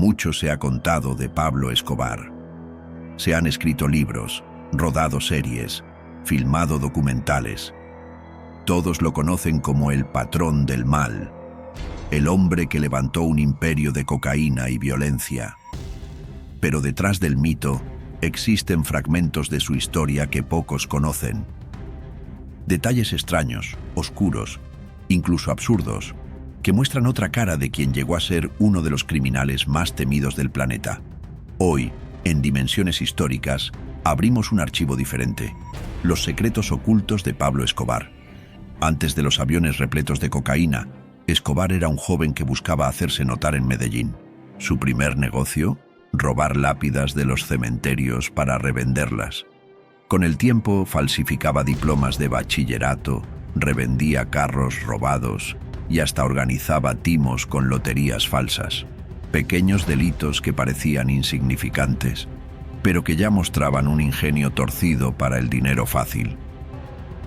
Mucho se ha contado de Pablo Escobar. Se han escrito libros, rodado series, filmado documentales. Todos lo conocen como el patrón del mal, el hombre que levantó un imperio de cocaína y violencia. Pero detrás del mito existen fragmentos de su historia que pocos conocen. Detalles extraños, oscuros, incluso absurdos, que muestran otra cara de quien llegó a ser uno de los criminales más temidos del planeta. Hoy, en Dimensiones Históricas, abrimos un archivo diferente: los secretos ocultos de Pablo Escobar. Antes de los aviones repletos de cocaína, Escobar era un joven que buscaba hacerse notar en Medellín. Su primer negocio: robar lápidas de los cementerios para revenderlas. Con el tiempo falsificaba diplomas de bachillerato, revendía carros robados y hasta organizaba timos con loterías falsas. Pequeños delitos que parecían insignificantes, pero que ya mostraban un ingenio torcido para el dinero fácil.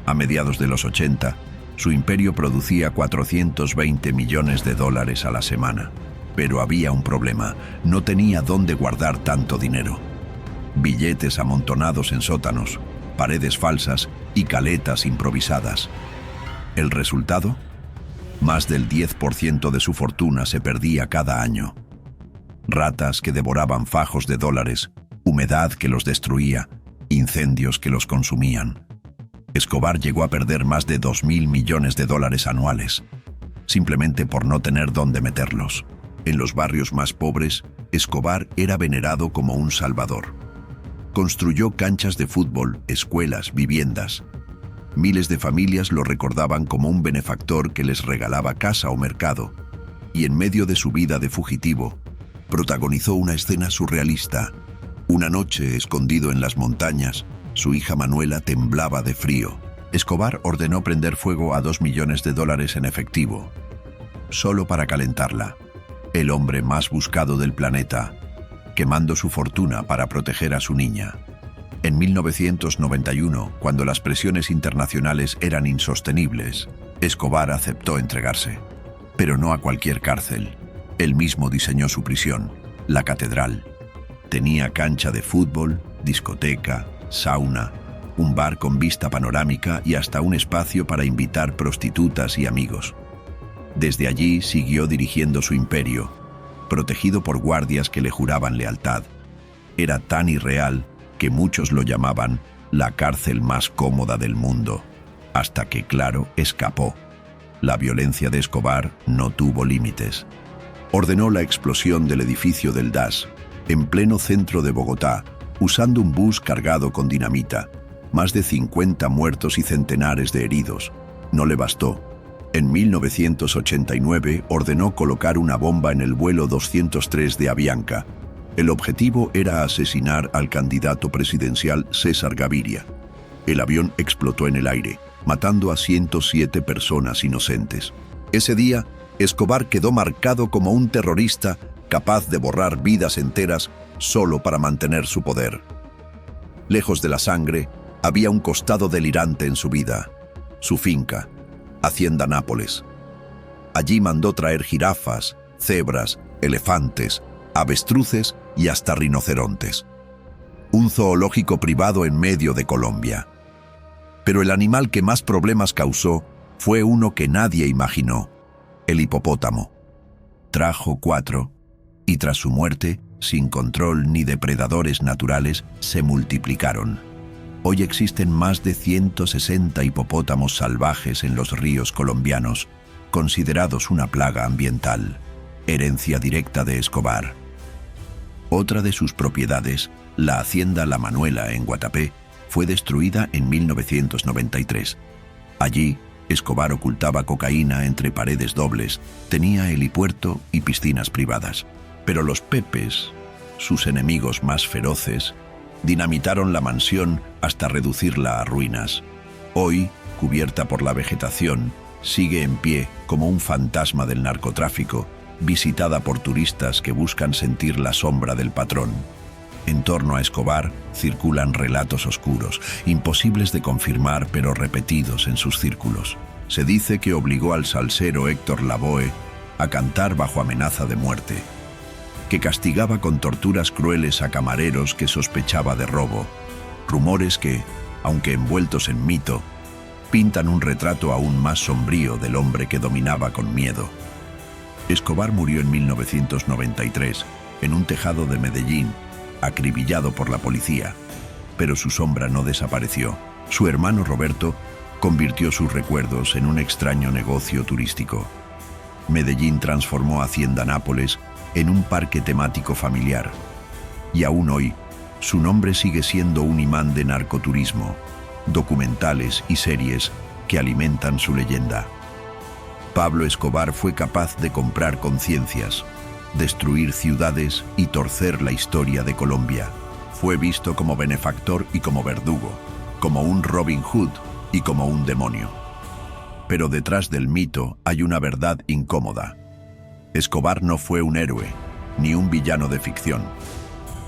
A mediados de los 80, su imperio producía $420 millones a la semana. Pero había un problema: no tenía dónde guardar tanto dinero. Billetes amontonados en sótanos, paredes falsas y caletas improvisadas. ¿El resultado? Más del 10% de su fortuna se perdía cada año. Ratas que devoraban fajos de dólares, humedad que los destruía, incendios que los consumían. Escobar llegó a perder más de $2.000 millones anuales, simplemente por no tener dónde meterlos. En los barrios más pobres, Escobar era venerado como un salvador. Construyó canchas de fútbol, escuelas, viviendas. Miles de familias lo recordaban como un benefactor que les regalaba casa o mercado. Y en medio de su vida de fugitivo, protagonizó una escena surrealista. Una noche, escondido en las montañas, su hija Manuela temblaba de frío. Escobar ordenó prender fuego a $2 millones en efectivo, solo para calentarla. El hombre más buscado del planeta, quemando su fortuna para proteger a su niña. En 1991, cuando las presiones internacionales eran insostenibles, Escobar aceptó entregarse. Pero no a cualquier cárcel. Él mismo diseñó su prisión, la Catedral. Tenía cancha de fútbol, discoteca, sauna, un bar con vista panorámica y hasta un espacio para invitar prostitutas y amigos. Desde allí siguió dirigiendo su imperio, protegido por guardias que le juraban lealtad. Era tan irreal que muchos lo llamaban la cárcel más cómoda del mundo, hasta que, claro, escapó. La violencia de Escobar no tuvo límites. Ordenó la explosión del edificio del DAS, en pleno centro de Bogotá, usando un bus cargado con dinamita. Más de 50 muertos y centenares de heridos. No le bastó. En 1989 ordenó colocar una bomba en el vuelo 203 de Avianca. El objetivo era asesinar al candidato presidencial César Gaviria. El avión explotó en el aire, matando a 107 personas inocentes. Ese día, Escobar quedó marcado como un terrorista capaz de borrar vidas enteras solo para mantener su poder. Lejos de la sangre, había un costado delirante en su vida: su finca, Hacienda Nápoles. Allí mandó traer jirafas, cebras, elefantes, avestruces y hasta rinocerontes. Un zoológico privado en medio de Colombia. Pero el animal que más problemas causó fue uno que nadie imaginó: el hipopótamo. Trajo 4, y tras su muerte, sin control ni depredadores naturales, se multiplicaron. Hoy existen más de 160 hipopótamos salvajes en los ríos colombianos, considerados una plaga ambiental, herencia directa de Escobar. Otra de sus propiedades, la hacienda La Manuela en Guatapé, fue destruida en 1993. Allí, Escobar ocultaba cocaína entre paredes dobles, tenía helipuerto y piscinas privadas. Pero los Pepes, sus enemigos más feroces, dinamitaron la mansión hasta reducirla a ruinas. Hoy, cubierta por la vegetación, sigue en pie como un fantasma del narcotráfico, visitada por turistas que buscan sentir la sombra del patrón. En torno a Escobar circulan relatos oscuros, imposibles de confirmar pero repetidos en sus círculos. Se dice que obligó al salsero Héctor Lavoe a cantar bajo amenaza de muerte. que castigaba con torturas crueles a camareros que sospechaba de robo. Rumores que, aunque envueltos en mito, pintan un retrato aún más sombrío del hombre que dominaba con miedo. Escobar murió en 1993, en un tejado de Medellín, acribillado por la policía, pero su sombra no desapareció. Su hermano Roberto convirtió sus recuerdos en un extraño negocio turístico. Medellín transformó Hacienda Nápoles en un parque temático familiar, y aún hoy, su nombre sigue siendo un imán de narcoturismo, documentales y series que alimentan su leyenda. Pablo Escobar fue capaz de comprar conciencias, destruir ciudades y torcer la historia de Colombia. Fue visto como benefactor y como verdugo, como un Robin Hood y como un demonio. Pero detrás del mito hay una verdad incómoda. Escobar no fue un héroe, ni un villano de ficción.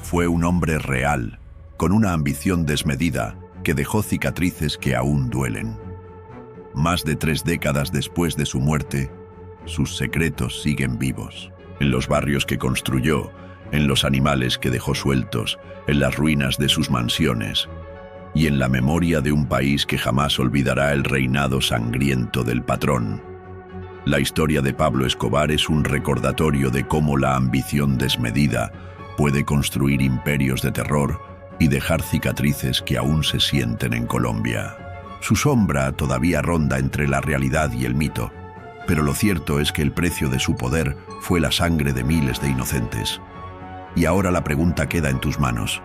Fue un hombre real, con una ambición desmedida que dejó cicatrices que aún duelen. Más de 3 décadas después de su muerte, sus secretos siguen vivos. En los barrios que construyó, en los animales que dejó sueltos, en las ruinas de sus mansiones, y en la memoria de un país que jamás olvidará el reinado sangriento del patrón. La historia de Pablo Escobar es un recordatorio de cómo la ambición desmedida puede construir imperios de terror y dejar cicatrices que aún se sienten en Colombia. Su sombra todavía ronda entre la realidad y el mito, pero lo cierto es que el precio de su poder fue la sangre de miles de inocentes. Y ahora la pregunta queda en tus manos.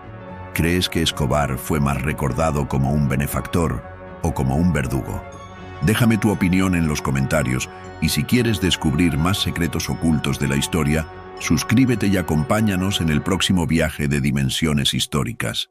¿Crees que Escobar fue más recordado como un benefactor o como un verdugo? Déjame tu opinión en los comentarios, y si quieres descubrir más secretos ocultos de la historia, suscríbete y acompáñanos en el próximo viaje de Dimensiones Históricas.